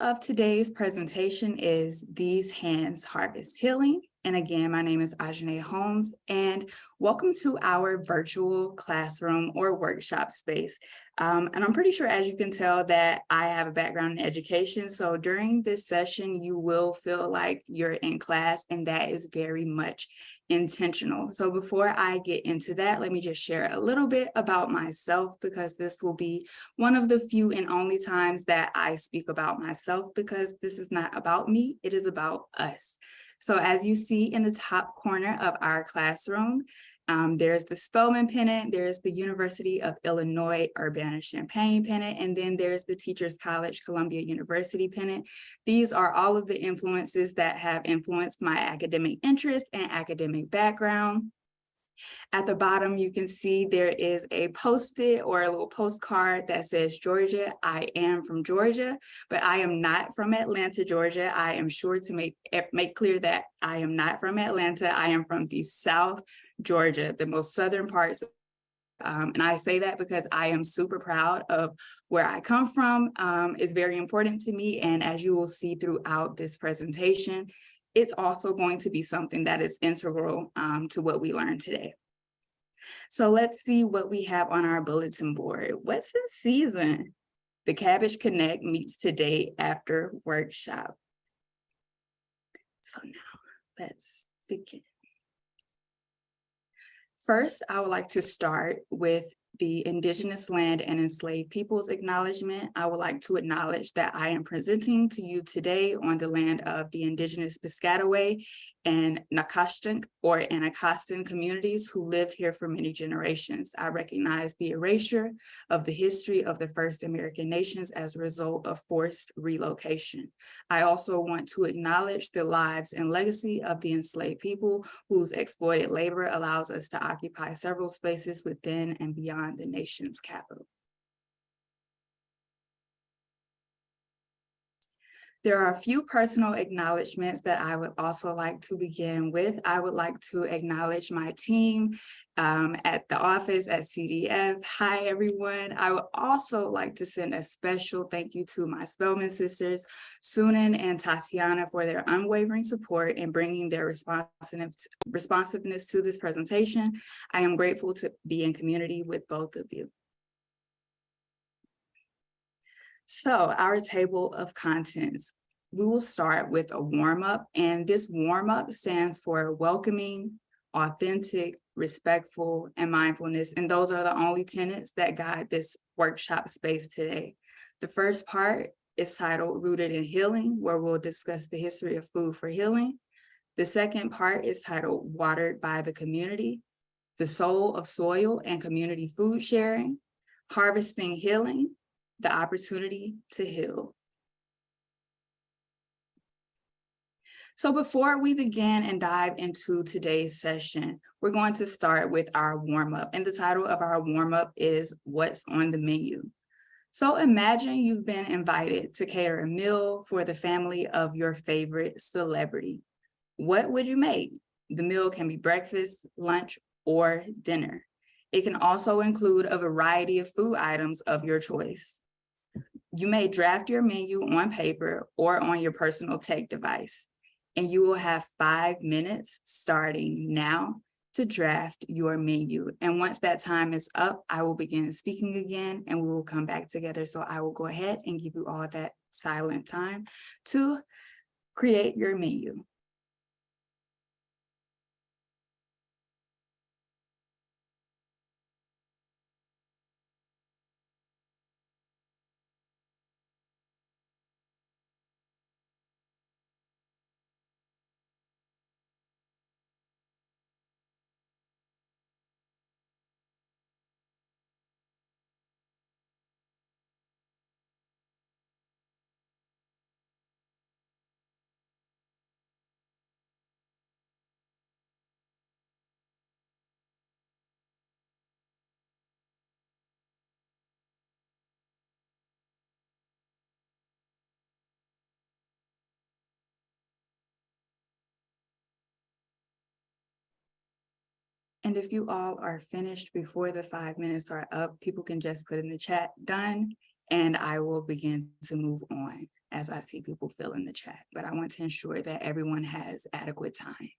of today's presentation is These Hands Harvest Healing. And again, my name is Ajane Holmes, and welcome to our virtual classroom or workshop space. And I'm pretty sure, as you can tell, that I have a background in education. So during this session, you will feel like you're in class, and that is very much intentional. So before I get into that, let me just share a little bit about myself, because this will be one of the few and only times that I speak about myself, because this is not about me, it is about us. So as you see in the top corner of our classroom, there's the Spelman pennant, there's the University of Illinois Urbana-Champaign pennant, and then there's the Teachers College Columbia University pennant. These are all of the influences that have influenced my academic interest and academic background. At the bottom, you can see there is a Post-it or a little postcard that says Georgia. I am from Georgia, but I am not from Atlanta, Georgia. I am sure to make clear that I am not from Atlanta. I am from the South Georgia, the most southern parts. And I say that because I am super proud of where I come from. It's very important to me. And as you will see throughout this presentation, it's also going to be something that is integral to what we learn today. So let's see what we have on our bulletin board. What's the season? The Cabbage Connect meets today after workshop. So now let's begin. First, I would like to start with the Indigenous Land and Enslaved Peoples Acknowledgement. I would like to acknowledge that I am presenting to you today on the land of the Indigenous Piscataway and Nakashtan or Anacostan communities who lived here for many generations. I recognize the erasure of the history of the first American nations as a result of forced relocation. I also want to acknowledge the lives and legacy of the enslaved people whose exploited labor allows us to occupy several spaces within and beyond the nation's capital. There are a few personal acknowledgements that I would also like to begin with. I would like to acknowledge my team at the office at CDF. Hi, everyone. I would also like to send a special thank you to my Spelman sisters, Sunan and Tatiana, for their unwavering support in bringing their responsiveness to this presentation. I am grateful to be in community with both of you. So our table of contents, we will start with a warm-up, and this warm-up stands for welcoming, authentic, respectful, and mindfulness. And those are the only tenets that guide this workshop space today. The first part is titled Rooted in Healing, where we'll discuss the history of food for healing. The second part is titled Watered by the Community, the Soul of Soil and Community Food Sharing, Harvesting Healing, the Opportunity to Heal. So before we begin and dive into today's session, we're going to start with our warm-up. And the title of our warm-up is What's on the Menu? So imagine you've been invited to cater a meal for the family of your favorite celebrity. What would you make? The meal can be breakfast, lunch, or dinner. It can also include a variety of food items of your choice. You may draft your menu on paper or on your personal tech device, and you will have 5 minutes starting now to draft your menu. And once that time is up, I will begin speaking again and we will come back together. So I will go ahead and give you all that silent time to create your menu. And if you all are finished before the 5 minutes are up, people can just put in the chat, done, and I will begin to move on as I see people fill in the chat. But I want to ensure that everyone has adequate time.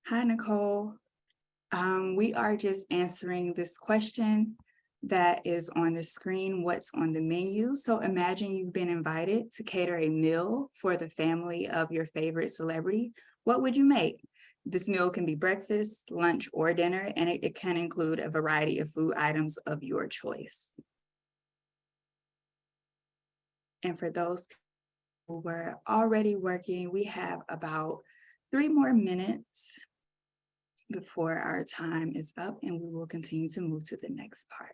Hi, Nicole. We are just answering this question that is on the screen, what's on the menu. So imagine you've been invited to cater a meal for the family of your favorite celebrity. What would you make? This meal can be breakfast, lunch, or dinner, and it can include a variety of food items of your choice. And for those who were already working, we have about 3 more minutes before our time is up, and we will continue to move to the next part.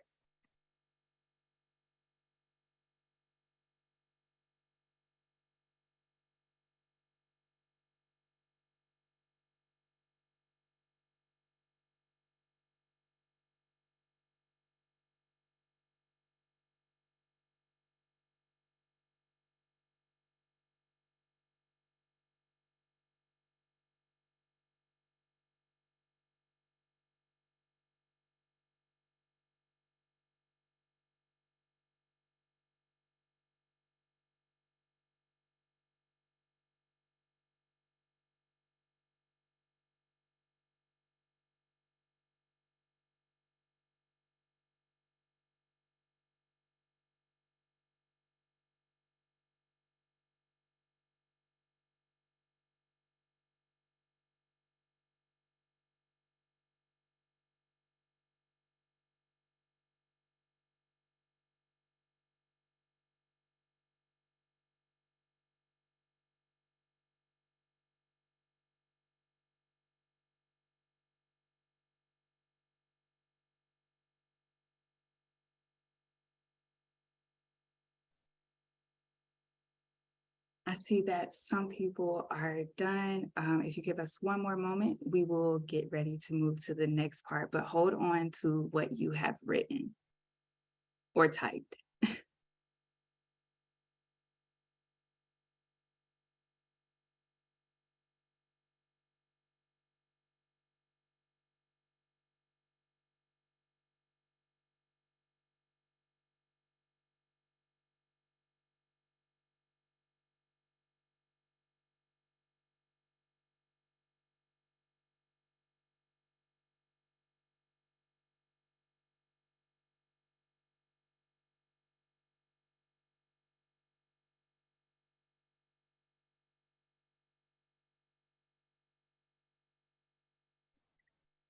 I see that some people are done. If you give us one more moment, we will get ready to move to the next part, but hold on to what you have written or typed.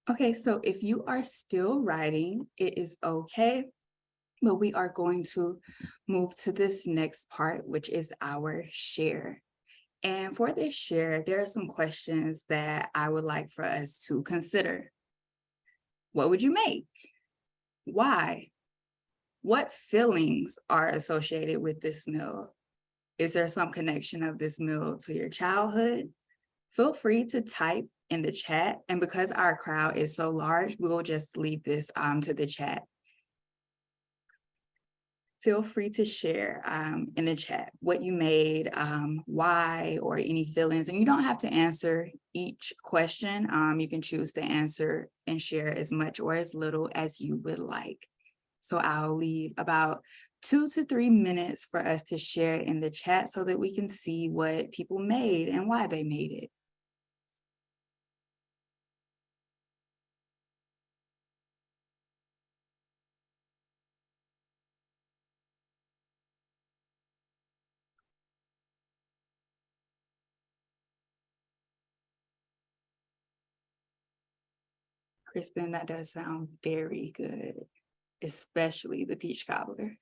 Okay, so if you are still writing, it is okay, but we are going to move to this next part, which is our share. And for this share, there are some questions that I would like for us to consider. What would you make? Why? What feelings are associated with this meal? Is there some connection of this meal to your childhood? Feel free to type in the chat. And because our crowd is so large, we will just leave this to the chat. Feel free to share in the chat what you made, why, or any feelings. And you don't have to answer each question. You can choose to answer and share as much or as little as you would like. So I'll leave about 2 to 3 minutes for us to share in the chat so that we can see what people made and why they made it. Kristen, that does sound very good, especially the peach cobbler.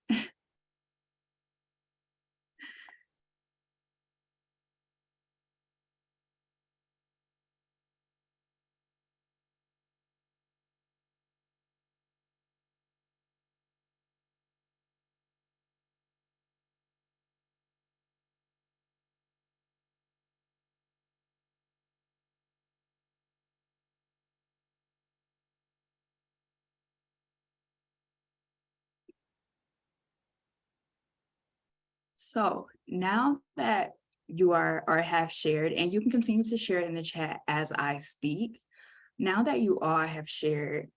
So now that you are or have shared, and you can continue to share in the chat as I speak, now that you all have shared,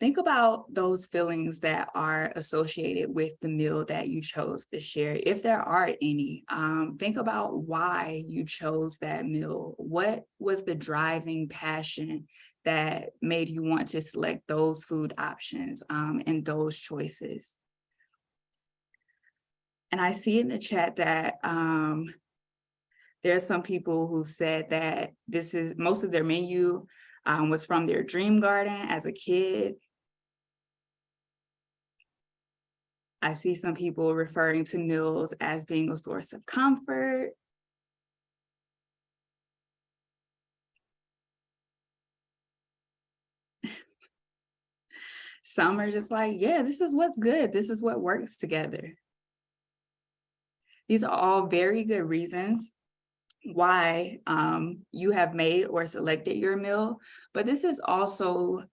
think about those feelings that are associated with the meal that you chose to share, if there are any. Think about why you chose that meal. What was the driving passion that made you want to select those food options and those choices? And I see in the chat that there are some people who said that this is most of their menu was from their dream garden as a kid. I see some people referring to meals as being a source of comfort. Some are just like, yeah, this is what's good. This is what works together. These are all very good reasons why you have made or selected your meal, but this is also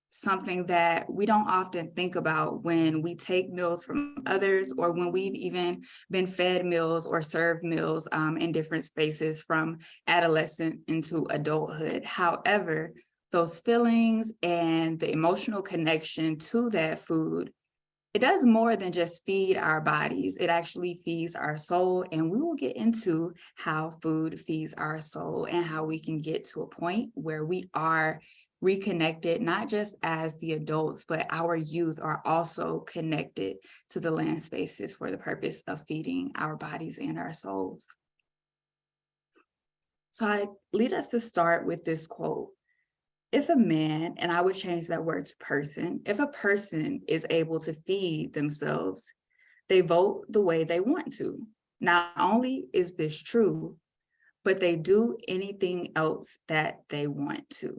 something that we don't often think about when we take meals from others or when we've even been fed meals or served meals in different spaces from adolescent into adulthood. However, those feelings and the emotional connection to that food, it does more than just feed our bodies. It actually feeds our soul. And we will get into how food feeds our soul and how we can get to a point where we are reconnected, not just as the adults, but our youth are also connected to the land spaces for the purpose of feeding our bodies and our souls. So I lead us to start with this quote. If a man, and I would change that word to person, if a person is able to feed themselves, they vote the way they want to. Not only is this true, but they do anything else that they want to.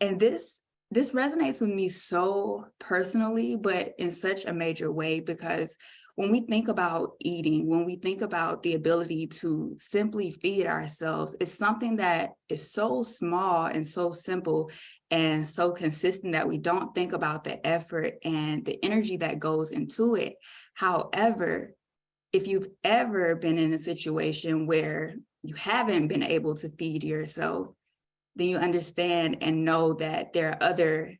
And this resonates with me so personally, but in such a major way, because when we think about eating, when we think about the ability to simply feed ourselves, it's something that is so small and so simple and so consistent that we don't think about the effort and the energy that goes into it. However, if you've ever been in a situation where you haven't been able to feed yourself, then you understand and know that there are other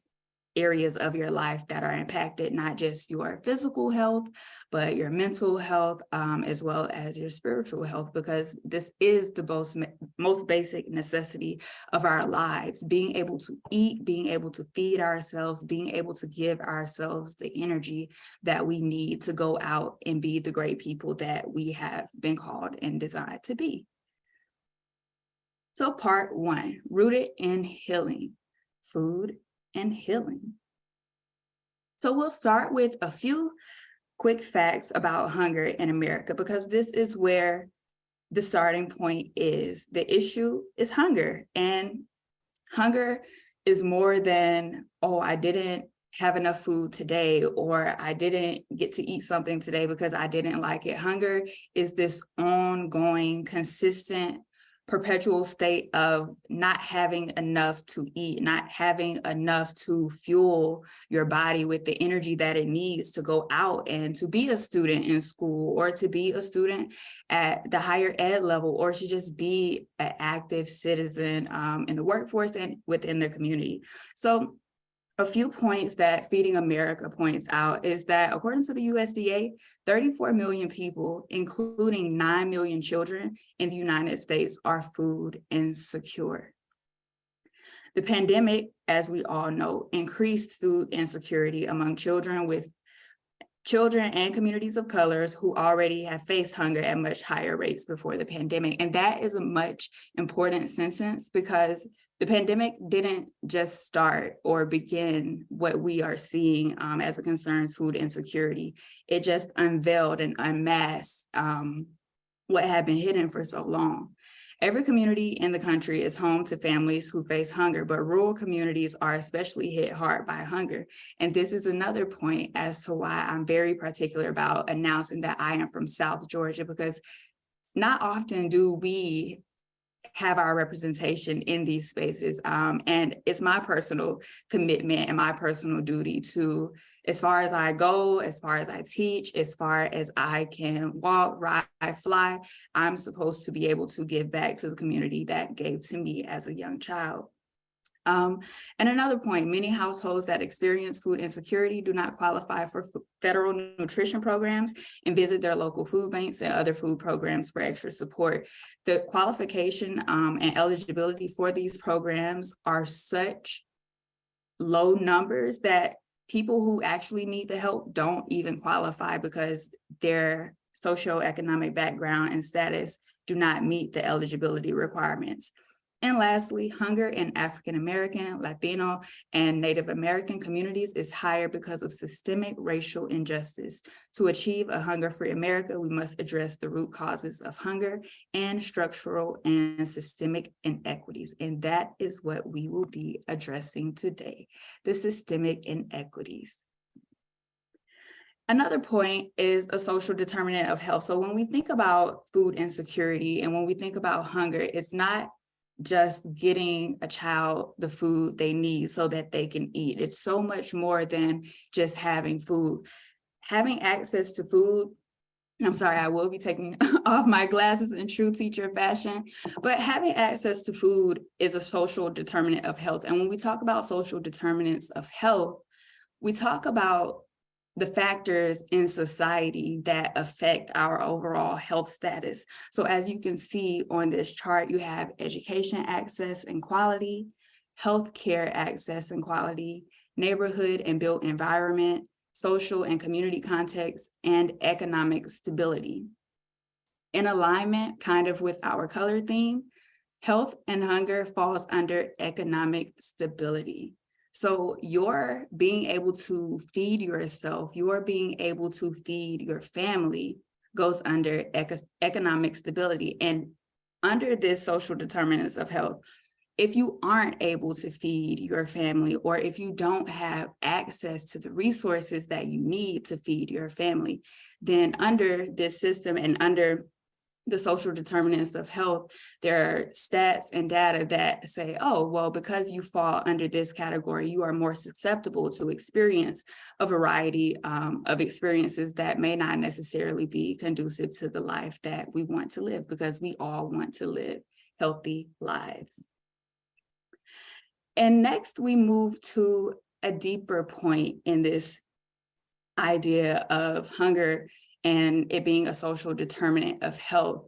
areas of your life that are impacted, not just your physical health, but your mental health, as well as your spiritual health, because this is the most basic necessity of our lives. Being able to eat, being able to feed ourselves, being able to give ourselves the energy that we need to go out and be the great people that we have been called and designed to be. So part 1, rooted in healing, food and healing. So we'll start with a few quick facts about hunger in America, because this is where the starting point is. The issue is hunger, and hunger is more than, oh, I didn't have enough food today, or I didn't get to eat something today because I didn't like it. Hunger is this ongoing, consistent, perpetual state of not having enough to eat, not having enough to fuel your body with the energy that it needs to go out and to be a student in school, or to be a student at the higher ed level, or to just be an active citizen in the workforce and within their community. So a few points that Feeding America points out is that according to the USDA, 34 million people, including 9 million children in the United States, are food insecure. The pandemic, as we all know, increased food insecurity among children and communities of colors who already have faced hunger at much higher rates before the pandemic. And that is a much important sentence, because the pandemic didn't just start or begin what we are seeing as it concerns food insecurity. It just unveiled and unmasked what had been hidden for so long. Every community in the country is home to families who face hunger, but rural communities are especially hit hard by hunger. And this is another point as to why I'm very particular about announcing that I am from South Georgia, because not often do we have our representation in these spaces. And it's my personal commitment and my personal duty to, as far as I go, as far as I teach, as far as I can walk, ride, fly, I'm supposed to be able to give back to the community that gave to me as a young child. And another point, many households that experience food insecurity do not qualify for federal nutrition programs and visit their local food banks and other food programs for extra support. The qualification and eligibility for these programs are such low numbers that people who actually need the help don't even qualify, because their socioeconomic background and status do not meet the eligibility requirements. And lastly, hunger in African American, Latino, and Native American communities is higher because of systemic racial injustice. To achieve a hunger-free America, we must address the root causes of hunger and structural and systemic inequities. And that is what we will be addressing today, the systemic inequities. Another point is a social determinant of health. So when we think about food insecurity and when we think about hunger, it's not just getting a child the food they need so that they can eat. It's so much more than just having food. Having access to food, I'm sorry, I will be taking off my glasses in true teacher fashion, but having access to food is a social determinant of health. And when we talk about social determinants of health, we talk about the factors in society that affect our overall health status. So as you can see on this chart, you have education access and quality, healthcare access and quality, neighborhood and built environment, social and community context, and economic stability. In alignment kind of with our color theme, health and hunger falls under economic stability. So your being able to feed yourself, your being able to feed your family goes under economic stability. And under this social determinants of health, if you aren't able to feed your family, or if you don't have access to the resources that you need to feed your family, then under this system and under the social determinants of health, there are stats and data that say, oh, well, because you fall under this category, you are more susceptible to experience a variety of experiences that may not necessarily be conducive to the life that we want to live, because we all want to live healthy lives. And next, we move to a deeper point in this idea of hunger and it being a social determinant of health.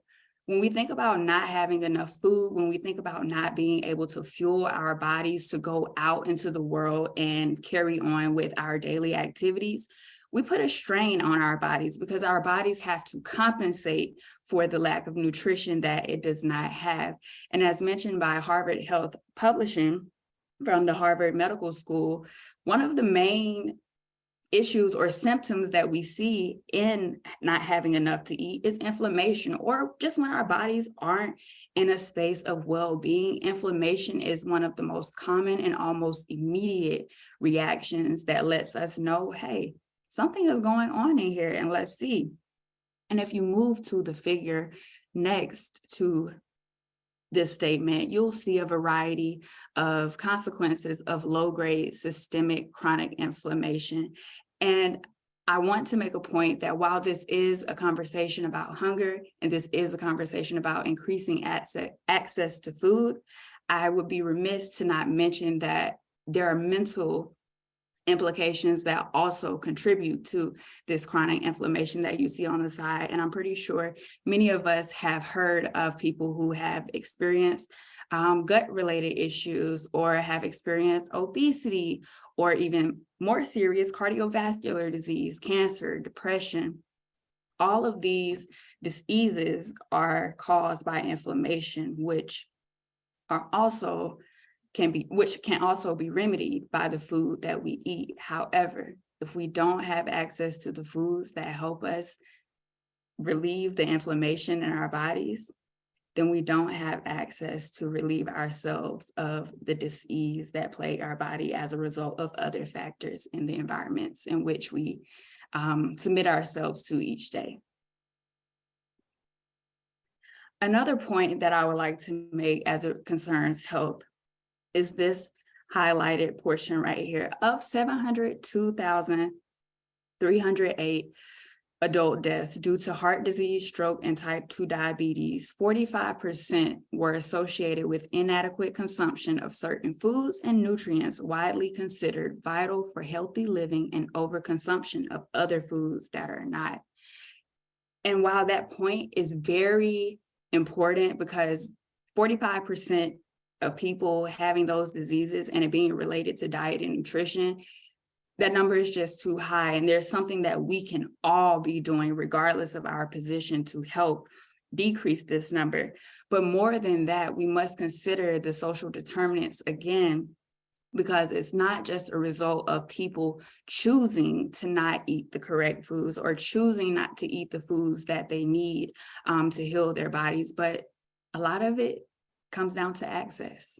When we think about not having enough food, when we think about not being able to fuel our bodies to go out into the world and carry on with our daily activities, we put a strain on our bodies, because our bodies have to compensate for the lack of nutrition that it does not have. And as mentioned by Harvard Health Publishing from the Harvard Medical School, one of the main issues or symptoms that we see in not having enough to eat is inflammation, or just when our bodies aren't in a space of well-being. Inflammation is one of the most common and almost immediate reactions that lets us know, hey, something is going on in here, and let's see. And if you move to the figure next to this statement, you'll see a variety of consequences of low-grade systemic chronic inflammation. And I want to make a point that while this is a conversation about hunger, and this is a conversation about increasing access to food, I would be remiss to not mention that there are mental implications that also contribute to this chronic inflammation that you see on the side. And I'm pretty sure many of us have heard of people who have experienced gut-related issues, or have experienced obesity, or even more serious cardiovascular disease, cancer, depression. All of these diseases are caused by inflammation, which can also be remedied by the food that we eat. However, if we don't have access to the foods that help us relieve the inflammation in our bodies, then we don't have access to relieve ourselves of the disease that plague our body as a result of other factors in the environments in which we submit ourselves to each day. Another point that I would like to make as it concerns health is this highlighted portion right here. Of 702,308 adult deaths due to heart disease, stroke, and type 2 diabetes, 45% were associated with inadequate consumption of certain foods and nutrients widely considered vital for healthy living, and overconsumption of other foods that are not. And while that point is very important, because 45% of people having those diseases and it being related to diet and nutrition, that number is just too high. And there's something that we can all be doing, regardless of our position, to help decrease this number. But more than that, we must consider the social determinants again, because it's not just a result of people choosing to not eat the correct foods, or choosing not to eat the foods that they need to heal their bodies, but a lot of it comes down to access.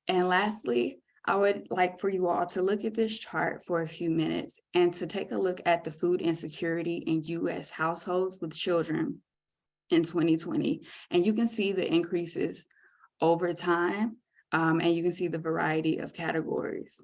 And lastly, I would like for you all to look at this chart for a few minutes and to take a look at the food insecurity in U.S. households with children in 2020. And you can see the increases over time, and you can see the variety of categories.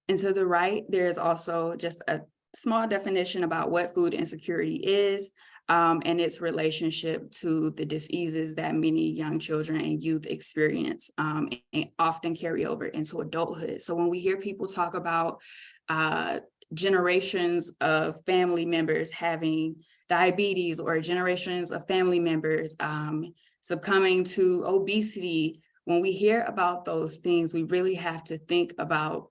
And to the right, there is also just a small definition about what food insecurity is, and its relationship to the diseases that many young children and youth experience, and often carry over into adulthood. So when we hear people talk about generations of family members having diabetes, or generations of family members succumbing to obesity, when we hear about those things, we really have to think about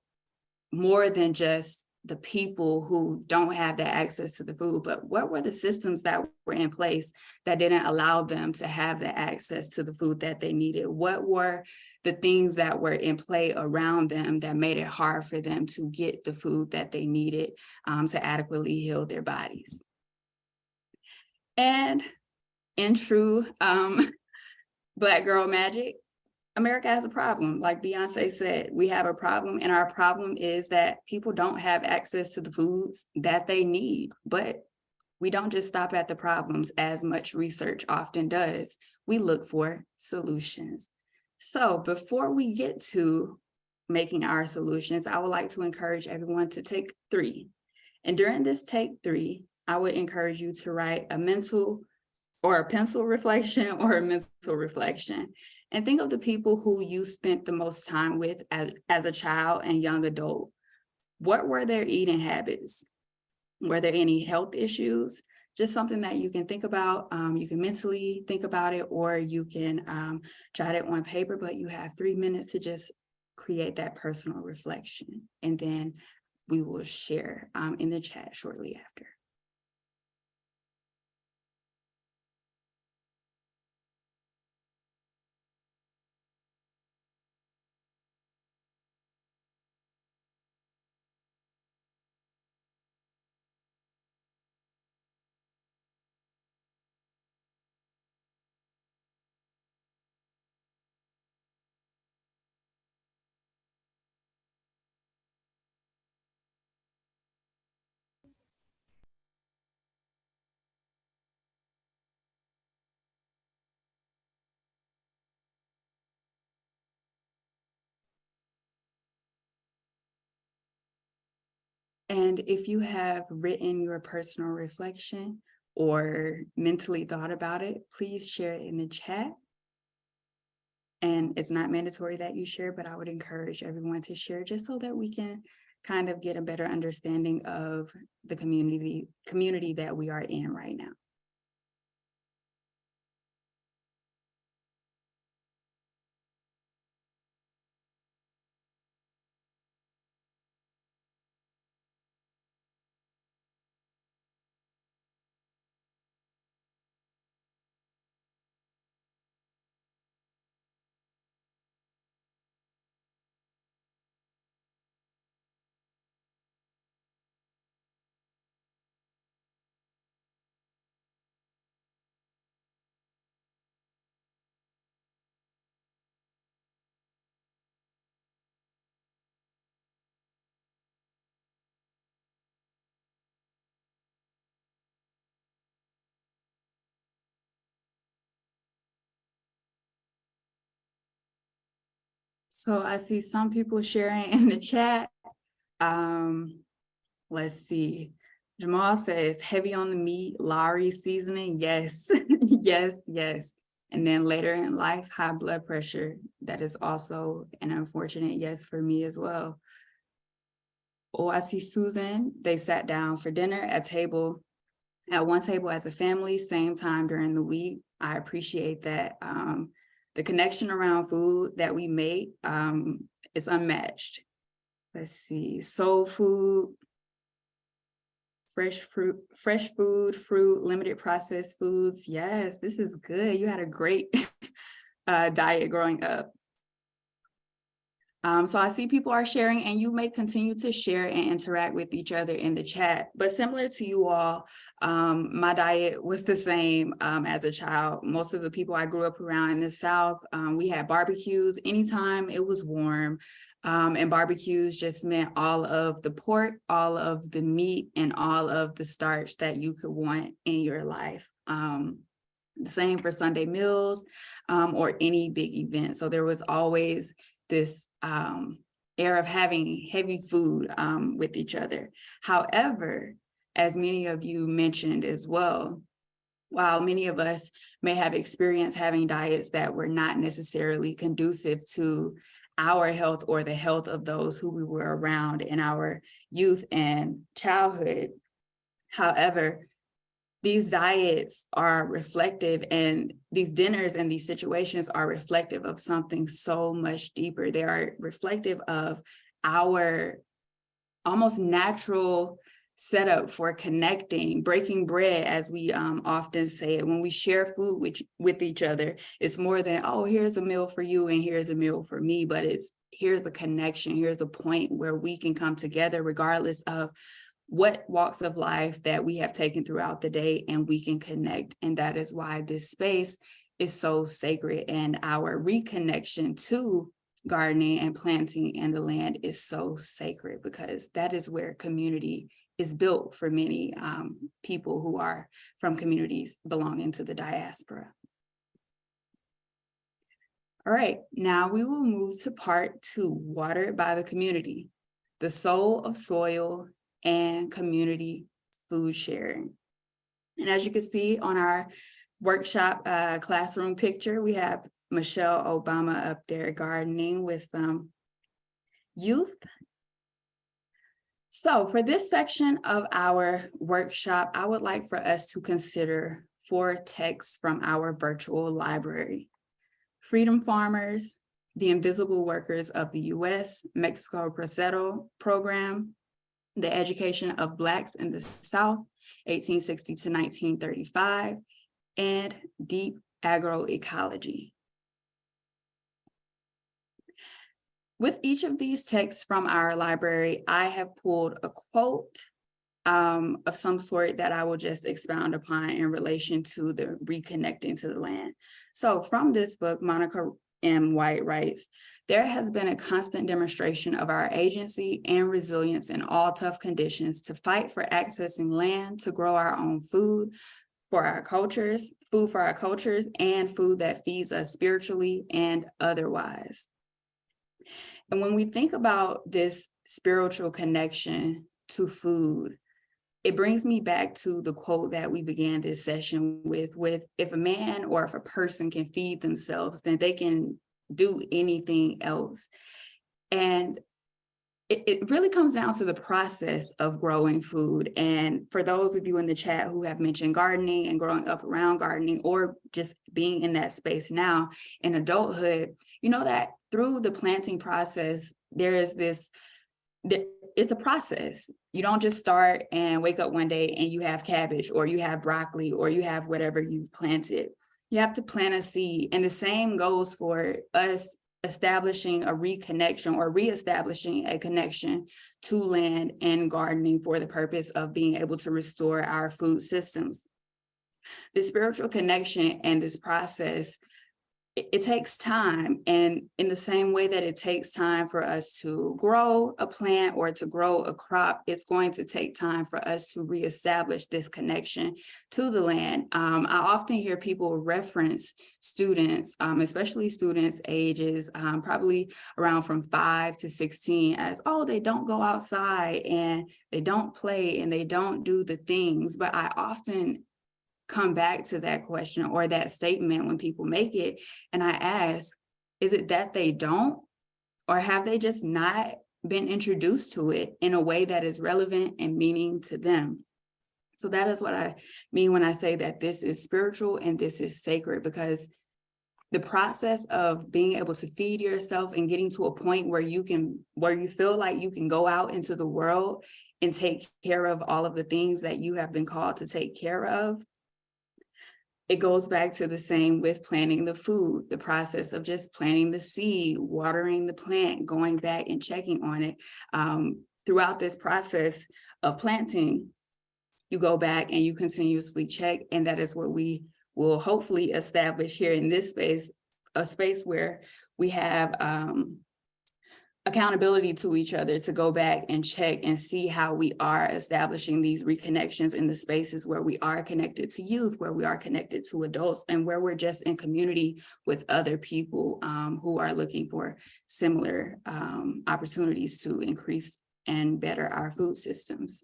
more than just the people who don't have that access to the food, but what were the systems that were in place that didn't allow them to have the access to the food that they needed? What were the things that were in play around them that made it hard for them to get the food that they needed to adequately heal their bodies? And in true Black girl magic, America has a problem. Like Beyonce said, we have a problem, and our problem is that people don't have access to the foods that they need. But we don't just stop at the problems, as much research often does. We look for solutions. So before we get to making our solutions, I would like to encourage everyone to take 3. And during this take 3, I would encourage you to write a mental or a pencil reflection or a mental reflection. And think of the people who you spent the most time with as a child and young adult. What were their eating habits? Were there any health issues? Just something that you can think about. You can mentally think about it, or you can jot it on paper, but you have 3 minutes to just create that personal reflection. And then we will share in the chat shortly after. And if you have written your personal reflection or mentally thought about it, please share it in the chat. And it's not mandatory that you share, but I would encourage everyone to share just so that we can kind of get a better understanding of the community that we are in right now. So I see some people sharing in the chat. Um, let's see. Jamal says heavy on the meat, Lowry seasoning. Yes, yes, yes. And then later in life, high blood pressure. That is also an unfortunate yes for me as well. Oh, I see Susan. They sat down for dinner at one table as a family, same time during the week. I appreciate that. The connection around food that we make is unmatched. Let's see, soul food, fresh fruit, limited processed foods. Yes, this is good. You had a great diet growing up. So I see people are sharing, and you may continue to share and interact with each other in the chat. But similar to you all, my diet was the same as a child. Most of the people I grew up around in the South, we had barbecues anytime it was warm. And barbecues just meant all of the pork, all of the meat, and all of the starch that you could want in your life. The same for Sunday meals or any big event. So there was always this air of having heavy food with each other. However, as many of you mentioned as well, while many of us may have experienced having diets that were not necessarily conducive to our health or the health of those who we were around in our youth and childhood. However, these diets are reflective, and these dinners and these situations are reflective of something so much deeper. They are reflective of our almost natural setup for connecting, breaking bread, as we often say it. When we share food with each other, it's more than, oh, here's a meal for you and here's a meal for me, but it's here's a connection, here's a point where we can come together regardless of what walks of life that we have taken throughout the day, and we can connect. And that is why this space is so sacred, and our reconnection to gardening and planting and the land is so sacred, because that is where community is built for many people who are from communities belonging to the diaspora. All right, now we will move to part 2, watered by the community, the soul of soil and community food sharing. And as you can see on our workshop classroom picture, we have Michelle Obama up there gardening with some youth. So for this section of our workshop, I would like for us to consider 4 texts from our virtual library: Freedom Farmers, The Invisible Workers of the U.S. Mexico Proceso Program, The Education of Blacks in the South, 1860 to 1935, and Deep Agroecology. With each of these texts from our library, I have pulled a quote of some sort that I will just expound upon in relation to the reconnecting to the land. So from this book, Monica M. White writes, there has been a constant demonstration of our agency and resilience in all tough conditions to fight for accessing land, to grow our own food for our cultures, and food that feeds us spiritually and otherwise. And when we think about this spiritual connection to food, it brings me back to the quote that we began this session with if a man or if a person can feed themselves, then they can do anything else. And it really comes down to the process of growing food. And for those of you in the chat who have mentioned gardening and growing up around gardening, or just being in that space now in adulthood, you know that through the planting process, there is this, it's a process. You don't just start and wake up one day and you have cabbage or you have broccoli or you have whatever you've planted. You have to plant a seed. And the same goes for us establishing a reconnection or reestablishing a connection to land and gardening for the purpose of being able to restore our food systems. The spiritual connection and this process, it takes time. And in the same way that it takes time for us to grow a plant or to grow a crop, it's going to take time for us to reestablish this connection to the land. I often hear people reference students, especially students ages probably around from 5 to 16 as, oh, they don't go outside and they don't play and they don't do the things. But I often come back to that question or that statement when people make it. And I ask, is it that they don't, or have they just not been introduced to it in a way that is relevant and meaning to them? So that is what I mean when I say that this is spiritual and this is sacred, because the process of being able to feed yourself and getting to a point where you feel like you can go out into the world and take care of all of the things that you have been called to take care of. It goes back to the same with planting the food, the process of just planting the seed, watering the plant, going back and checking on it. Throughout this process of planting, you go back and you continuously check, and that is what we will hopefully establish here in this space, a space where we have accountability to each other to go back and check and see how we are establishing these reconnections in the spaces where we are connected to youth, where we are connected to adults, and where we're just in community with other people who are looking for similar opportunities to increase and better our food systems.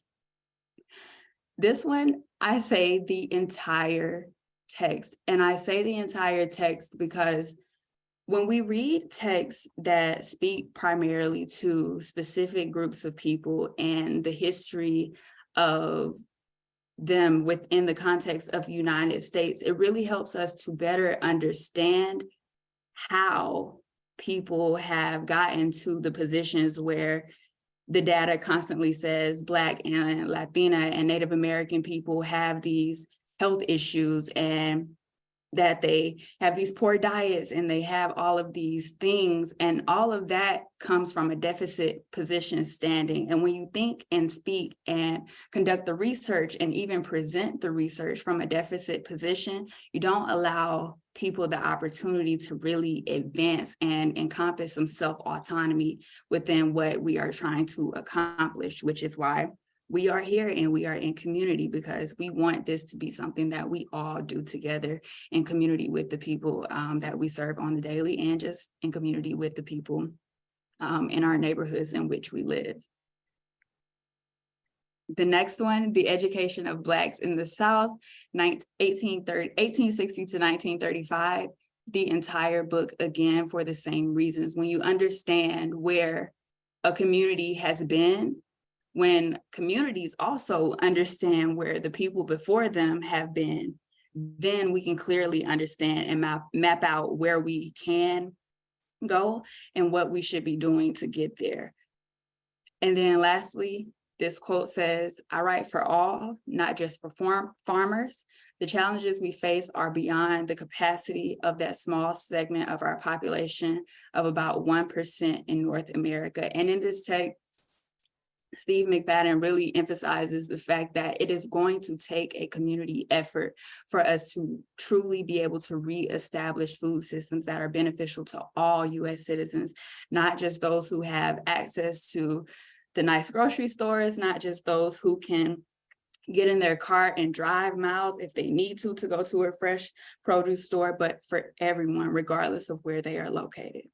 This one, I say the entire text, and I say the entire text because when we read texts that speak primarily to specific groups of people and the history of them within the context of the United States, it really helps us to better understand how people have gotten to the positions where the data constantly says Black and Latina and Native American people have these health issues, and that they have these poor diets and they have all of these things, and all of that comes from a deficit position standing. And when you think and speak and conduct the research and even present the research from a deficit position, you don't allow people the opportunity to really advance and encompass some self-autonomy within what we are trying to accomplish, which is why we are here and we are in community, because we want this to be something that we all do together in community with the people that we serve on the daily, and just in community with the people in our neighborhoods in which we live. The next one, The Education of Blacks in the South, 1860 to 1935. The entire book, again, for the same reasons. When you understand where a community has been, when communities also understand where the people before them have been, then we can clearly understand and map out where we can go and what we should be doing to get there. And then lastly, this quote says, "I write for all, not just for farmers. The challenges we face are beyond the capacity of that small segment of our population of about 1% in North America." And in this text, Steve McFadden really emphasizes the fact that it is going to take a community effort for us to truly be able to reestablish food systems that are beneficial to all U.S. citizens, not just those who have access to the nice grocery stores, not just those who can get in their car and drive miles if they need to go to a fresh produce store, but for everyone, regardless of where they are located.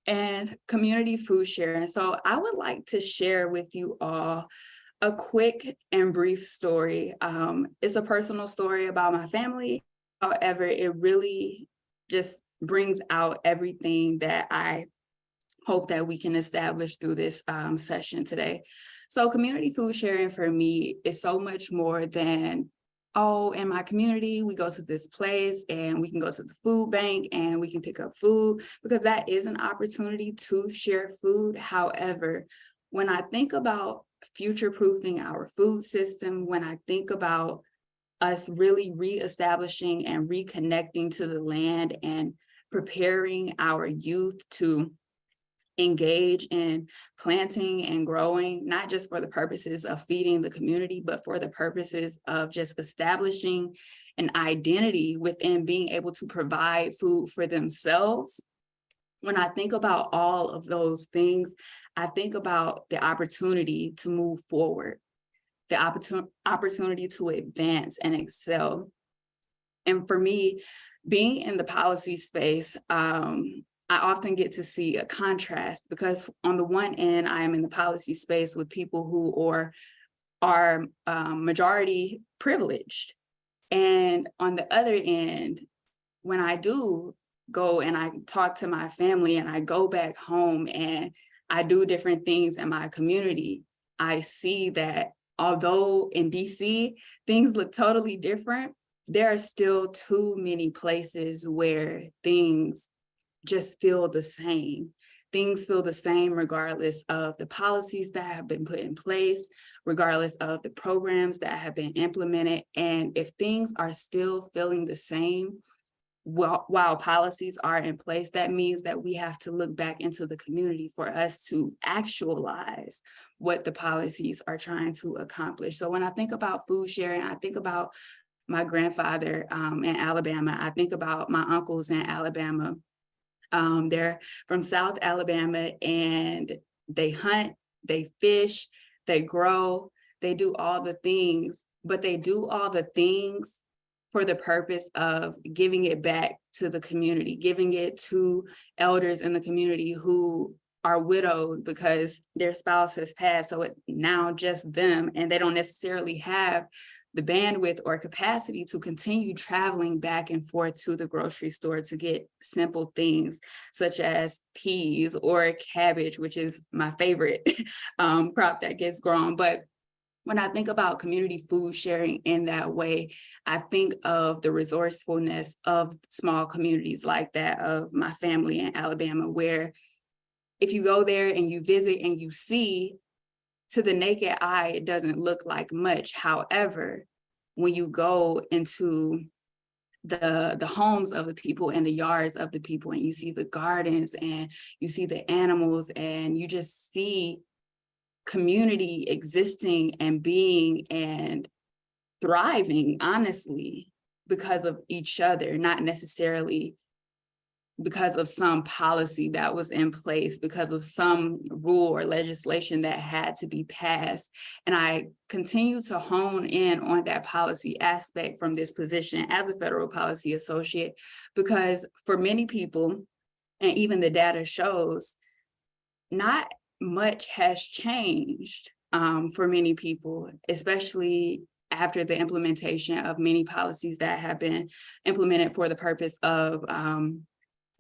and community food sharing. So I would like to share with you all a quick and brief story. It's a personal story about my family. However, it really just brings out everything that I hope that we can establish through this session today. So community food sharing for me is so much more than, oh, in my community, we go to this place and we can go to the food bank and we can pick up food, because that is an opportunity to share food. However, when I think about future-proofing our food system, when I think about us really reestablishing and reconnecting to the land and preparing our youth to engage in planting and growing, not just for the purposes of feeding the community, but for the purposes of just establishing an identity within being able to provide food for themselves. When I think about all of those things, I think about the opportunity to move forward, the opportunity to advance and excel. And for me, being in the policy space, I often get to see a contrast, because on the one end, I am in the policy space with people who are majority privileged. And on the other end, when I do go and I talk to my family and I go back home and I do different things in my community, I see that although in DC, things look totally different, there are still too many places where things just feel the same. Things feel the same regardless of the policies that have been put in place, regardless of the programs that have been implemented. And if things are still feeling the same, while policies are in place, that means that we have to look back into the community for us to actualize what the policies are trying to accomplish. So when I think about food sharing, I think about my grandfather in Alabama. I think about my uncles in Alabama. They're from South Alabama, and they hunt, they fish, they grow, they do all the things, but they do all the things for the purpose of giving it back to the community, giving it to elders in the community who are widowed because their spouse has passed. So it's now just them, and they don't necessarily have the bandwidth or capacity to continue traveling back and forth to the grocery store to get simple things such as peas or cabbage, which is my favorite crop that gets grown. But when I think about community food sharing in that way, I think of the resourcefulness of small communities like that of my family in Alabama, where if you go there and you visit and you see, to the naked eye, it doesn't look like much. However, when you go into the homes of the people and the yards of the people, and you see the gardens and you see the animals, and you just see community existing and being and thriving, honestly, because of each other, not necessarily because of some policy that was in place, because of some rule or legislation that had to be passed. And I continue to hone in on that policy aspect from this position as a federal policy associate, because for many people, and even the data shows, not much has changed for many people, especially after the implementation of many policies that have been implemented for the purpose of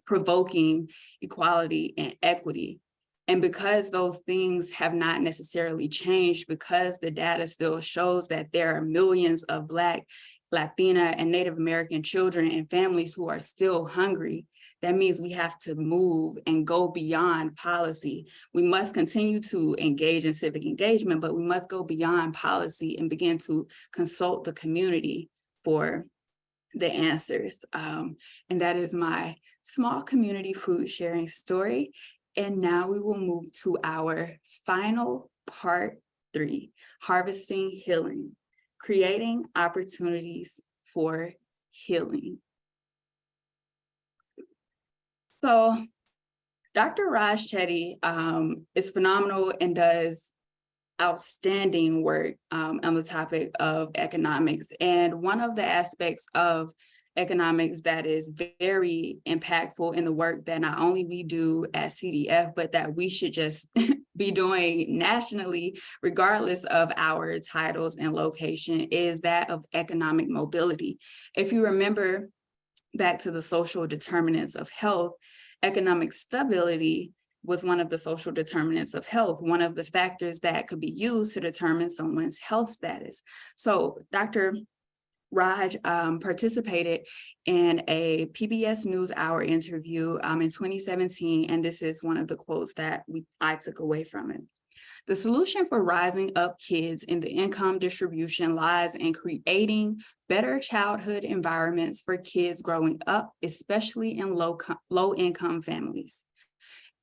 provoking equality and equity. And because those things have not necessarily changed, because the data still shows that there are millions of Black, Latina, and Native American children and families who are still hungry, that means we have to move and go beyond policy. We must continue to engage in civic engagement, but we must go beyond policy and begin to consult the community for the answers. And that is my small community food sharing story. And now we will move to our final part 3, harvesting healing, creating opportunities for healing. So Dr. Raj Chetty is phenomenal and does outstanding work on the topic of economics. And one of the aspects of economics that is very impactful in the work that not only we do at CDF, but that we should just be doing nationally, regardless of our titles and location, is that of economic mobility. If you remember back to the social determinants of health, economic stability was one of the social determinants of health, one of the factors that could be used to determine someone's health status. So Dr. Raj participated in a PBS NewsHour interview in 2017, and this is one of the quotes that I took away from it. The solution for rising up kids in the income distribution lies in creating better childhood environments for kids growing up, especially in low-income families.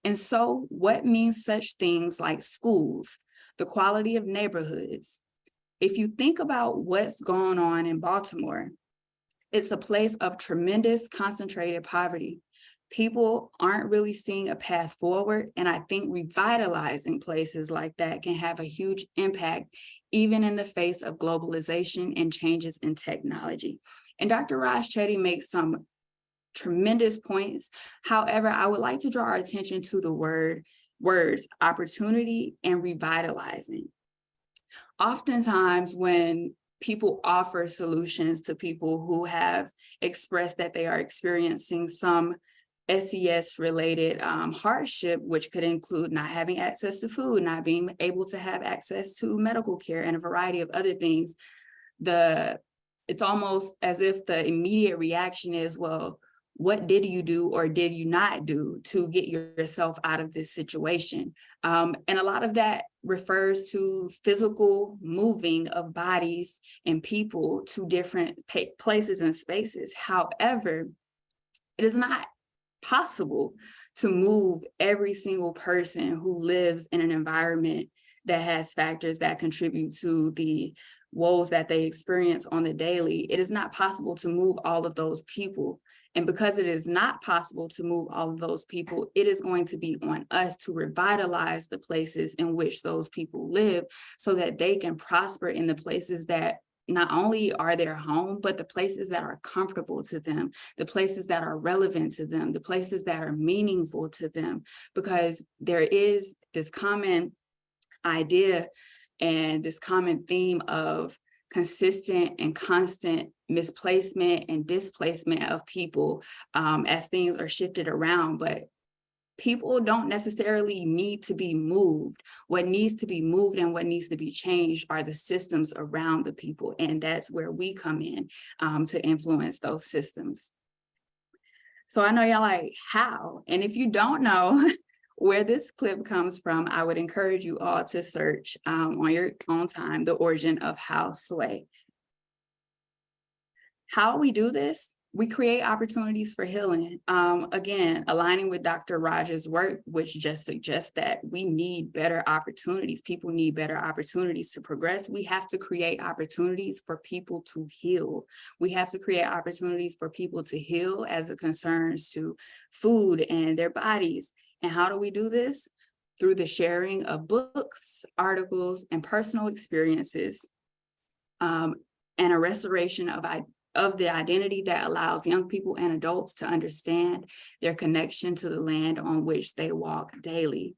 And so what means such things like schools, the quality of neighborhoods? If you think about what's going on in Baltimore, it's a place of tremendous concentrated poverty. People aren't really seeing a path forward, and I think revitalizing places like that can have a huge impact, even in the face of globalization and changes in technology. And Dr. Raj Chetty makes some tremendous points. However, I would like to draw our attention to the words opportunity and revitalizing. Oftentimes when people offer solutions to people who have expressed that they are experiencing some SES related hardship, which could include not having access to food, not being able to have access to medical care, and a variety of other things, it's almost as if the immediate reaction is, well, what did you do or did you not do to get yourself out of this situation? And a lot of that refers to physical moving of bodies and people to different places and spaces. However, it is not possible to move every single person who lives in an environment that has factors that contribute to the woes that they experience on the daily. It is not possible to move all of those people. And because it is not possible to move all of those people, it is going to be on us to revitalize the places in which those people live so that they can prosper in the places that not only are their home, but the places that are comfortable to them, the places that are relevant to them, the places that are meaningful to them, because there is this common idea and this common theme of consistent and constant misplacement and displacement of people as things are shifted around. But people don't necessarily need to be moved. What needs to be moved and what needs to be changed are the systems around the people. And that's where we come in to influence those systems. So I know y'all like, how? And if you don't know where this clip comes from, I would encourage you all to search on your own time, the origin of house sway. How we do this? We create opportunities for healing. Again, aligning with Dr. Raj's work, which just suggests that we need better opportunities. People need better opportunities to progress. We have to create opportunities for people to heal. We have to create opportunities for people to heal as it concerns to food and their bodies. And how do we do this? Through the sharing of books, articles, and personal experiences, and a restoration of the identity that allows young people and adults to understand their connection to the land on which they walk daily.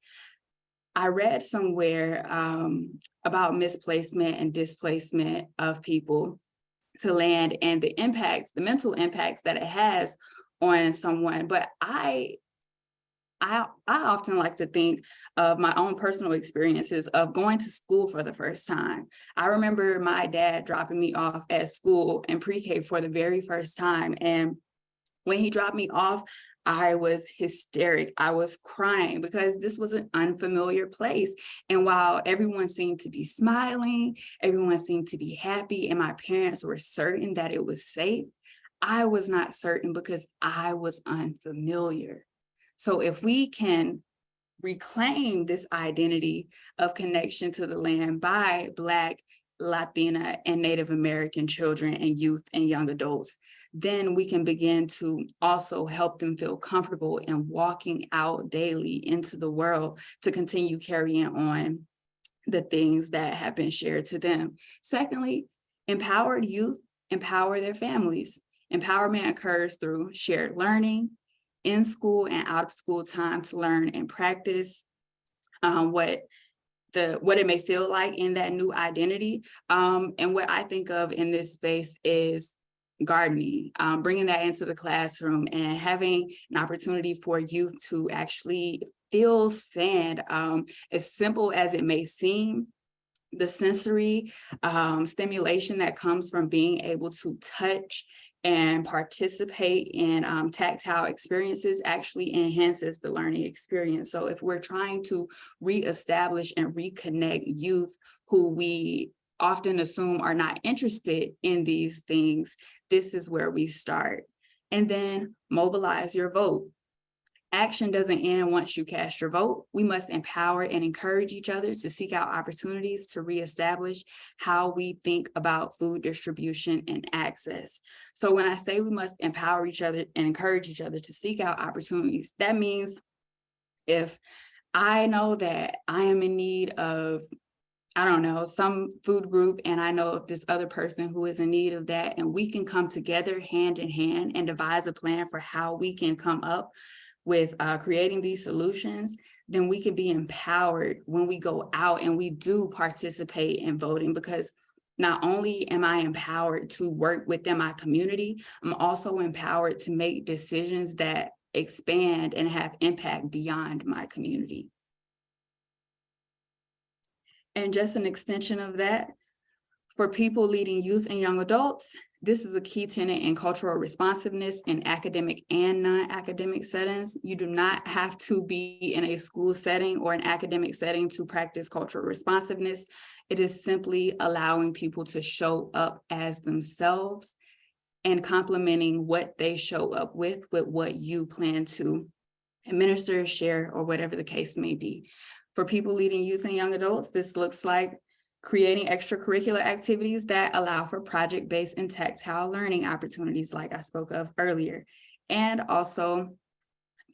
I read somewhere about misplacement and displacement of people to land and the impacts, the mental impacts that it has on someone. But I often like to think of my own personal experiences of going to school for the first time. I remember my dad dropping me off at school in pre-K for the very first time. And when he dropped me off, I was hysteric. I was crying because this was an unfamiliar place. And while everyone seemed to be smiling, everyone seemed to be happy, and my parents were certain that it was safe, I was not certain because I was unfamiliar. So if we can reclaim this identity of connection to the land by Black, Latina, and Native American children and youth and young adults, then we can begin to also help them feel comfortable in walking out daily into the world to continue carrying on the things that have been shared to them. Secondly, empowered youth empower their families. Empowerment occurs through shared learning, in school and out of school time to learn and practice what it may feel like in that new identity. And what I think of in this space is gardening, bringing that into the classroom and having an opportunity for youth to actually feel sand. As simple as it may seem, the sensory stimulation that comes from being able to touch and participate in tactile experiences actually enhances the learning experience. So if we're trying to reestablish and reconnect youth who we often assume are not interested in these things, this is where we start. And then mobilize your vote. Action doesn't end once you cast your vote. We must empower and encourage each other to seek out opportunities to reestablish how we think about food distribution and access. So when I say we must empower each other and encourage each other to seek out opportunities, that means if I know that I am in need of, I don't know, some food group, and I know of this other person who is in need of that, and we can come together hand in hand and devise a plan for how we can come up with creating these solutions, then we can be empowered when we go out and we do participate in voting, because not only am I empowered to work within my community, I'm also empowered to make decisions that expand and have impact beyond my community. And just an extension of that, for people leading youth and young adults, this is a key tenet in cultural responsiveness in academic and non-academic settings. You do not have to be in a school setting or an academic setting to practice cultural responsiveness. It is simply allowing people to show up as themselves and complementing what they show up with what you plan to administer, share, or whatever the case may be. For people leading youth and young adults, this looks like creating extracurricular activities that allow for project-based and tactile learning opportunities, like I spoke of earlier. And also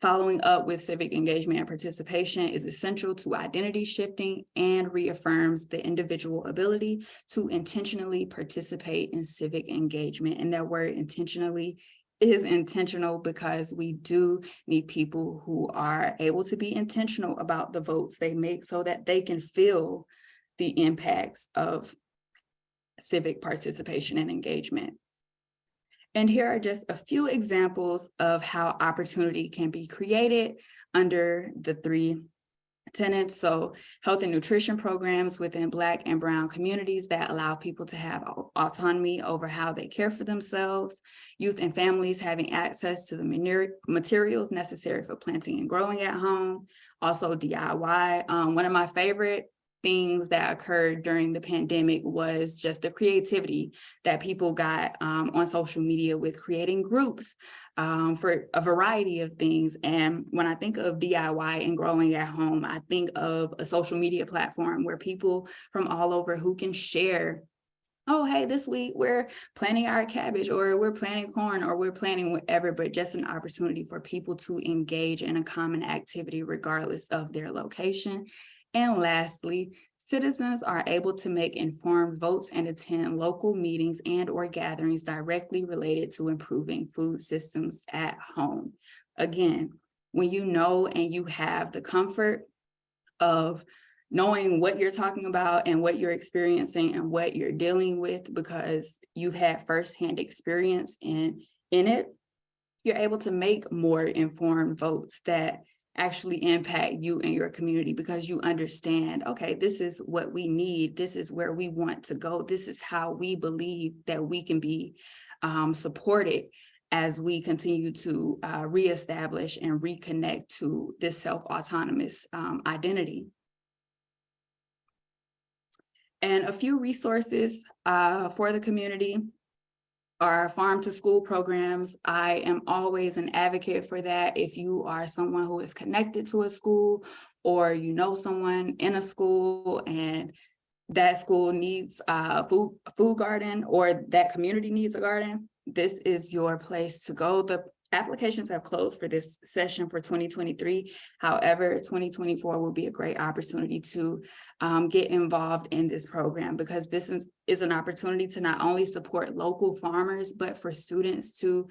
following up with civic engagement and participation is essential to identity shifting and reaffirms the individual ability to intentionally participate in civic engagement. And that word intentionally is intentional because we do need people who are able to be intentional about the votes they make so that they can feel the impacts of civic participation and engagement. And here are just a few examples of how opportunity can be created under the 3 tenets. So health and nutrition programs within Black and Brown communities that allow people to have autonomy over how they care for themselves. Youth and families having access to the materials necessary for planting and growing at home. Also DIY. One of my favorite things that occurred during the pandemic was just the creativity that people got on social media with creating groups for a variety of things. And when I think of DIY and growing at home, I think of a social media platform where people from all over who can share, oh, hey, this week we're planting our cabbage, or we're planting corn, or we're planting whatever, but just an opportunity for people to engage in a common activity regardless of their location. And lastly, citizens are able to make informed votes and attend local meetings and or gatherings directly related to improving food systems at home. Again, when you know and you have the comfort of knowing what you're talking about and what you're experiencing and what you're dealing with because you've had firsthand experience in it, you're able to make more informed votes that actually impact you and your community because you understand, okay, this is what we need. This is where we want to go. This is how we believe that we can be supported as we continue to reestablish and reconnect to this self-autonomous identity. And a few resources for the community. Our farm to school programs. I am always an advocate for that. If you are someone who is connected to a school or you know someone in a school and that school needs a food garden or that community needs a garden, this is your place to go. applications have closed for this session for 2023. However, 2024 will be a great opportunity to get involved in this program, because this is an opportunity to not only support local farmers, but for students to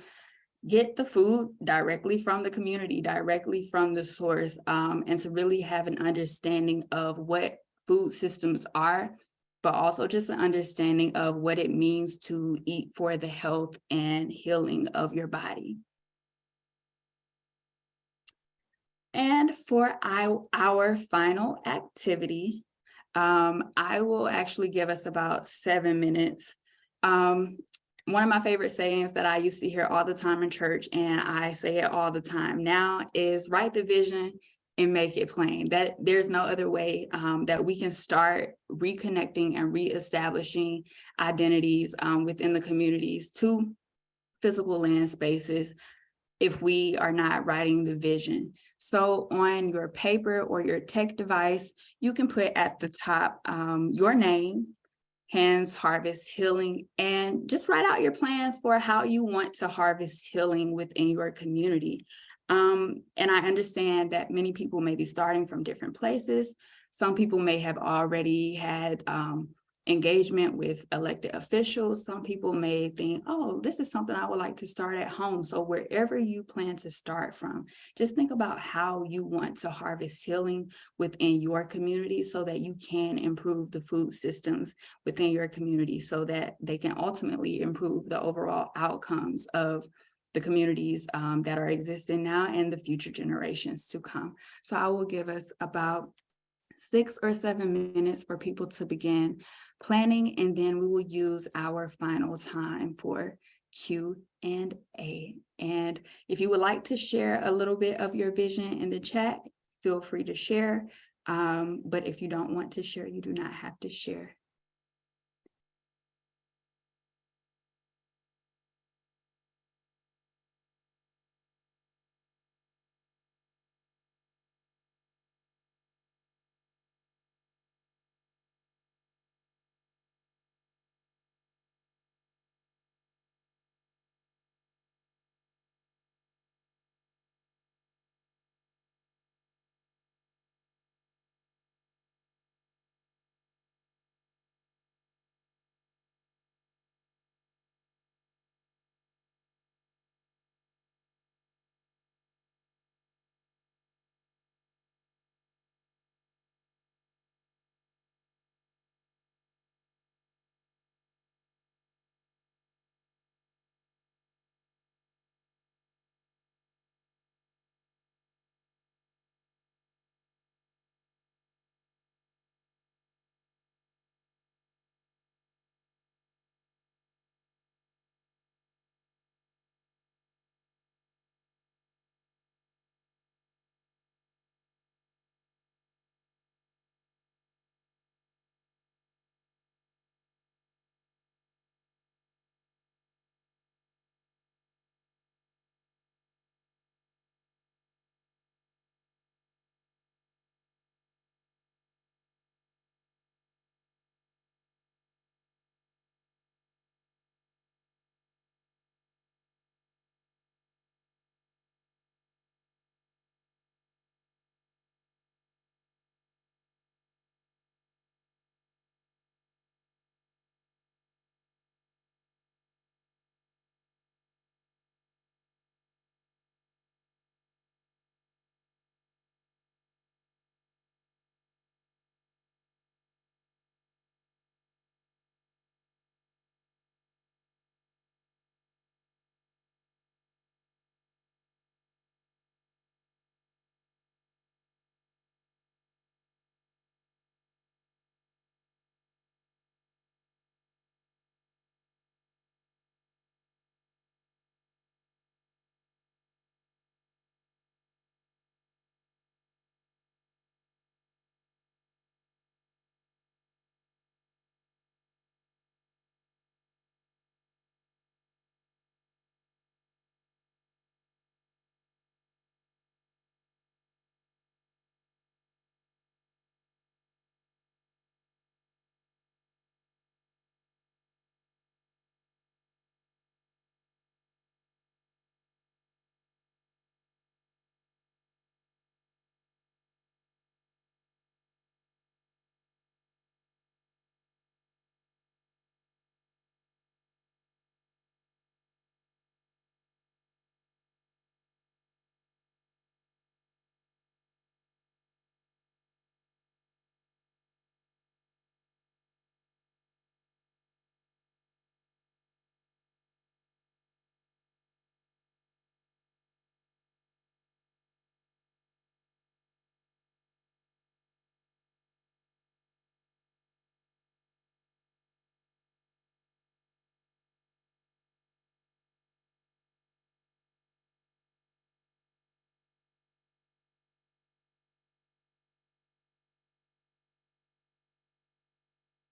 get the food directly from the community, directly from the source, and to really have an understanding of what food systems are, but also just an understanding of what it means to eat for the health and healing of your body. And for our final activity, I will actually give us about 7 minutes. One of my favorite sayings that I used to hear all the time in church, and I say it all the time now, is write the vision and make it plain. That there's no other way that we can start reconnecting and reestablishing identities within the communities to physical land spaces if we are not writing the vision. So on your paper or your tech device, you can put at the top your name, Hands Harvest Healing, and just write out your plans for how you want to harvest healing within your community. And I understand that many people may be starting from different places. Some people may have already had engagement with elected officials. Some people may think, oh, this is something I would like to start at home. So wherever you plan to start from, just think about how you want to harvest healing within your community so that you can improve the food systems within your community so that they can ultimately improve the overall outcomes of the communities that are existing now and the future generations to come. So I will give us about 6 or 7 minutes for people to begin planning, and then we will use our final time for Q&A. And if you would like to share a little bit of your vision in the chat, feel free to share. But if you don't want to share, you do not have to share.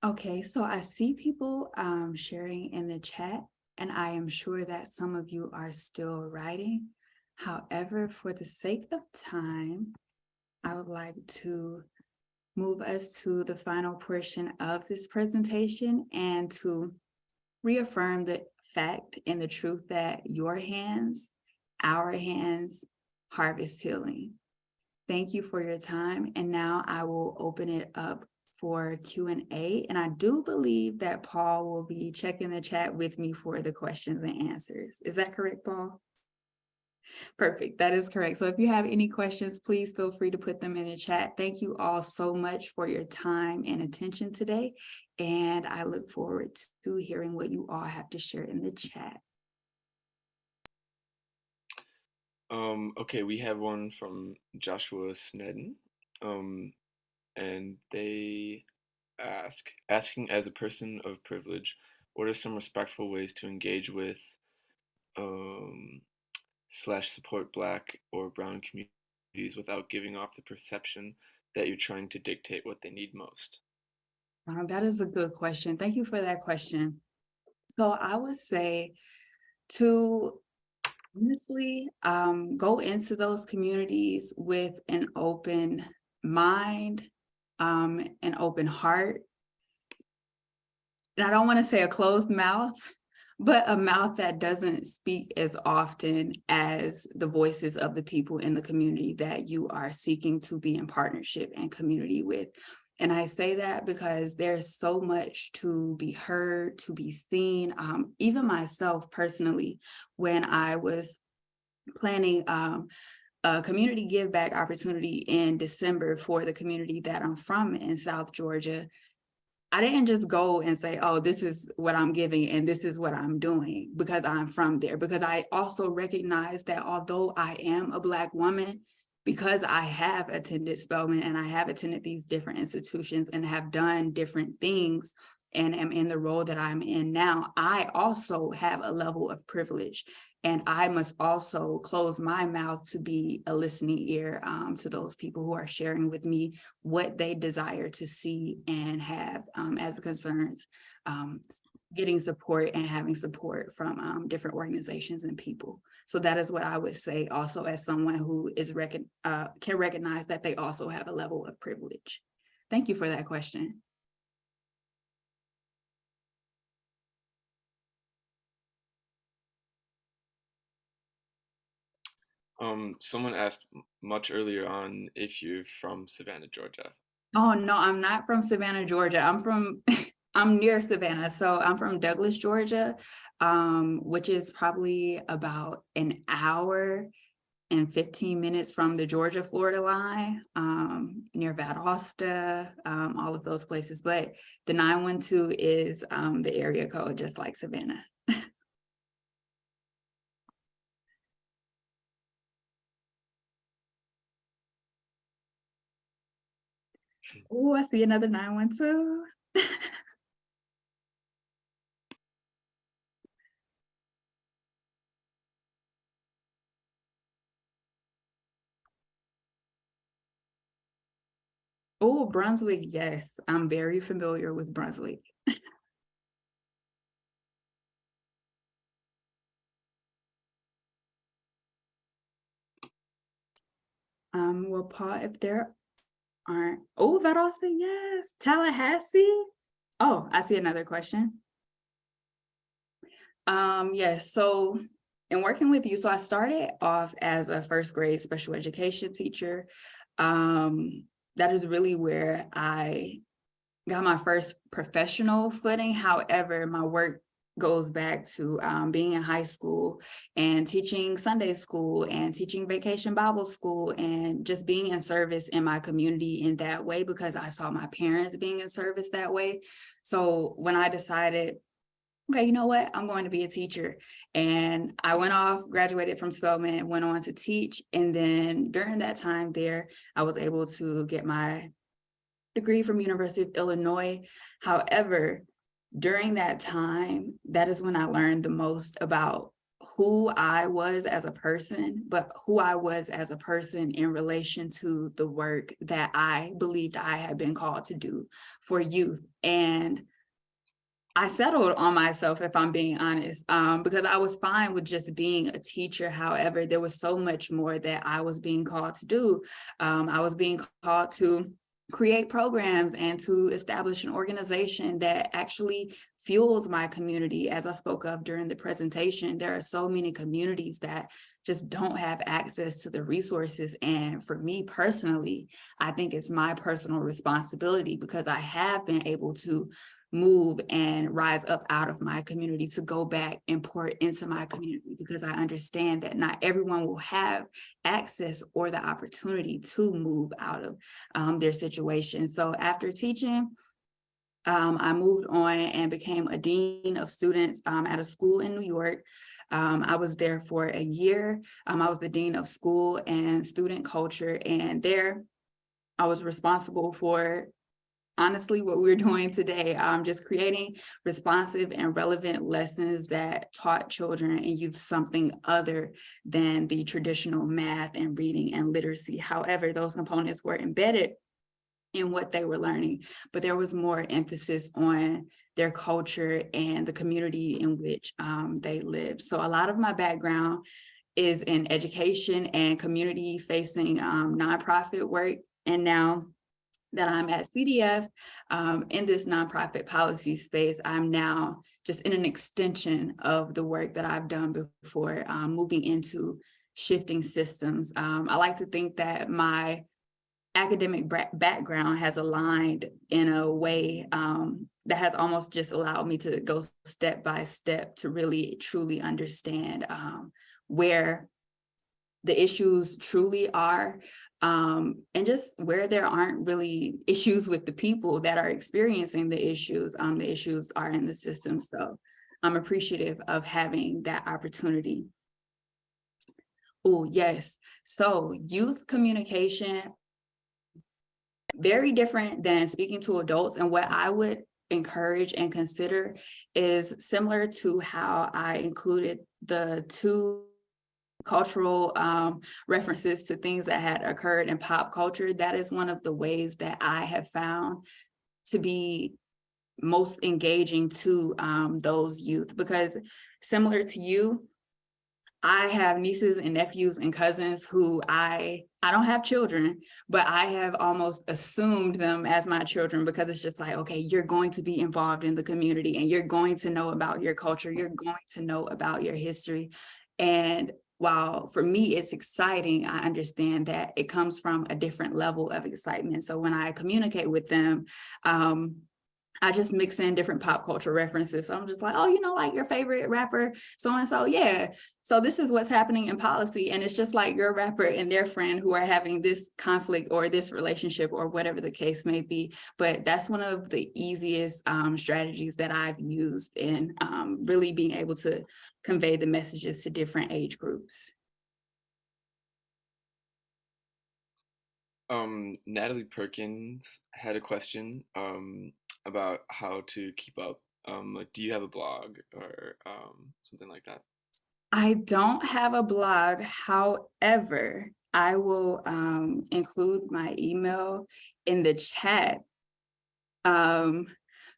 Okay, so I see people sharing in the chat, and I am sure that some of you are still writing. However, for the sake of time, I would like to move us to the final portion of this presentation and to reaffirm the fact and the truth that your hands, our hands, harvest healing. Thank you for your time. And now I will open it up for Q&A. And I do believe that Paul will be checking the chat with me for the questions and answers. Is that correct, Paul? Perfect. That is correct. So if you have any questions, please feel free to put them in the chat. Thank you all so much for your time and attention today. And I look forward to hearing what you all have to share in the chat. Okay, we have one from Joshua Snedden. And they asking as a person of privilege, what are some respectful ways to engage with um, slash support Black or Brown communities without giving off the perception that you're trying to dictate what they need most? That is a good question. Thank you for that question. So I would say to honestly go into those communities with an open mind, an open heart. And I don't want to say a closed mouth, but a mouth that doesn't speak as often as the voices of the people in the community that you are seeking to be in partnership and community with. And I say that because there's so much to be heard, to be seen. Even myself personally, when I was planning a community give back opportunity in December for the community that I'm from in South Georgia, I didn't just go and say, oh, this is what I'm giving and this is what I'm doing because I'm from there. Because I also recognize that although I am a Black woman, because I have attended Spelman and I have attended these different institutions and have done different things and am in the role that I'm in now, I also have a level of privilege. And I must also close my mouth to be a listening ear to those people who are sharing with me what they desire to see and have as concerns, getting support and having support from different organizations and people. So that is what I would say also as someone who is can recognize that they also have a level of privilege. Thank you for that question. Someone asked much earlier on if you're from Savannah, Georgia. Oh, no, I'm not from Savannah, Georgia. I'm from, I'm near Savannah. So I'm from Douglas, Georgia, which is probably about an hour and 15 minutes from the Georgia-Florida line, near Valdosta, all of those places. But the 912 is the area code, just like Savannah. Oh, I see another 912. Oh, Brunswick, yes. I'm very familiar with Brunswick. Well, Paul, if there aren't, oh, Valdosta, yes. Tallahassee. Oh, I see another question. Yes, so in working with you, so I started off as a first grade special education teacher. That is really where I got my first professional footing. However, my work goes back to being in high school and teaching Sunday school and teaching vacation Bible school and just being in service in my community in that way because I saw my parents being in service that way. So when I decided, okay, you know what? I'm going to be a teacher. And I went off, graduated from Spelman, and went on to teach. And then during that time there, I was able to get my degree from University of Illinois. However, during that time, that is when I learned the most about who I was as a person, but who I was as a person in relation to the work that I believed I had been called to do for youth. And I settled on myself, if I'm being honest, because I was fine with just being a teacher. However, there was so much more that I was being called to do. I was being called to create programs and to establish an organization that actually fuels my community. As I spoke of during the presentation, there are so many communities that just don't have access to the resources. And for me personally, I think it's my personal responsibility, because I have been able to move and rise up out of my community to go back and pour into my community, because I understand that not everyone will have access or the opportunity to move out of their situation. So after teaching, I moved on and became a dean of students at a school in New York. I was there for a year. I was the dean of school and student culture, and there I was responsible for honestly what we're doing today, just creating responsive and relevant lessons that taught children and youth something other than the traditional math and reading and literacy. However, those components were embedded in what they were learning, but there was more emphasis on their culture and the community in which they lived. So a lot of my background is in education and community facing nonprofit work. And now that I'm at CDF in this nonprofit policy space, I'm now just in an extension of the work that I've done before, moving into shifting systems. I like to think that my academic background has aligned in a way that has almost just allowed me to go step by step to really truly understand where the issues truly are, and just where there aren't really issues with the people that are experiencing the issues. The issues are in the system. So I'm appreciative of having that opportunity. Oh, yes. So youth communication, very different than speaking to adults. And what I would encourage and consider is similar to how I included the two cultural references to things that had occurred in pop culture. That is one of the ways that I have found to be most engaging to those youth, because similar to you, I have nieces and nephews and cousins who I don't have children, but I have almost assumed them as my children, because it's just like, okay, you're going to be involved in the community and you're going to know about your culture, you're going to know about your history. And while for me it's exciting, I understand that it comes from a different level of excitement. So when I communicate with them, I just mix in different pop culture references. So I'm just like, oh, like your favorite rapper, so and so. Yeah. So this is what's happening in policy. And it's just like your rapper and their friend who are having this conflict or this relationship or whatever the case may be. But that's one of the easiest strategies that I've used in really being able to convey the messages to different age groups. Natalie Perkins had a question about how to keep up. Like, do you have a blog or something like that? I don't have a blog. However, I will include my email in the chat, um,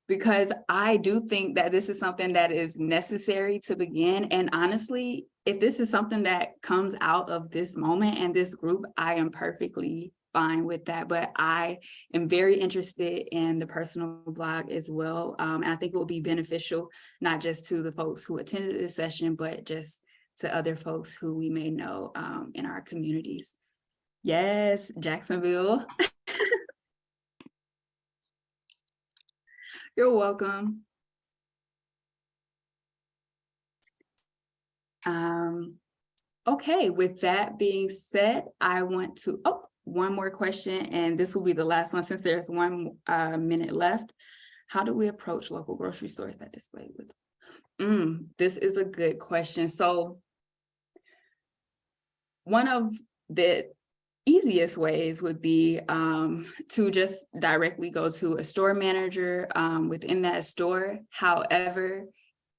because I do think that this is something that is necessary to begin. And honestly, if this is something that comes out of this moment and this group, I am perfectly fine with that. But I am very interested in the personal blog as well. And I think it will be beneficial, not just to the folks who attended this session, but just to other folks who we may know in our communities. Yes, Jacksonville. You're welcome. Okay, with that being said, I want to, one more question, and this will be the last one since there's 1 minute left. How do we approach local grocery stores that display with? This is a good question. So one of the easiest ways would be to just directly go to a store manager within that store. However,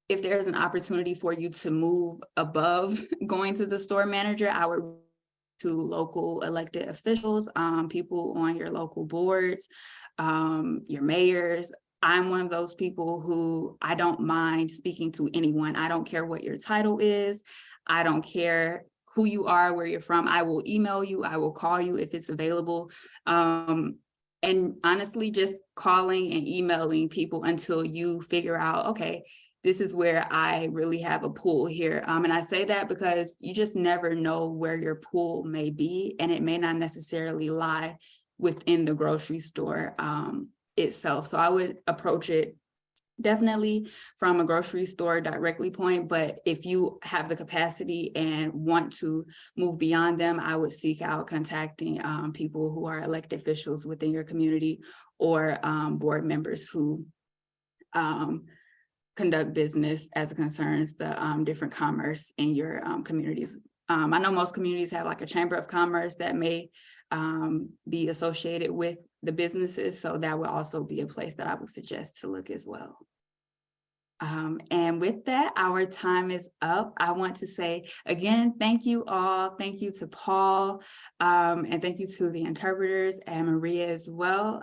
if there's an opportunity for you to move above going to the store manager, I would to local elected officials, people on your local boards, your mayors. I'm one of those people who I don't mind speaking to anyone. I don't care what your title is. I don't care who you are, where you're from. I will email you. I will call you if it's available. And honestly, just calling and emailing people until you figure out, okay, this is where I really have a pull here. And I say that because you just never know where your pull may be, and it may not necessarily lie within the grocery store itself. So I would approach it definitely from a grocery store directly point, but if you have the capacity and want to move beyond them, I would seek out contacting people who are elected officials within your community, or board members who um, conduct business as it concerns the different commerce in your communities. I know most communities have like a chamber of commerce that may be associated with the businesses, so that would also be a place that I would suggest to look as well. And with that, our time is up. I want to say again, thank you all. Thank you to Paul, and thank you to the interpreters and Maria as well.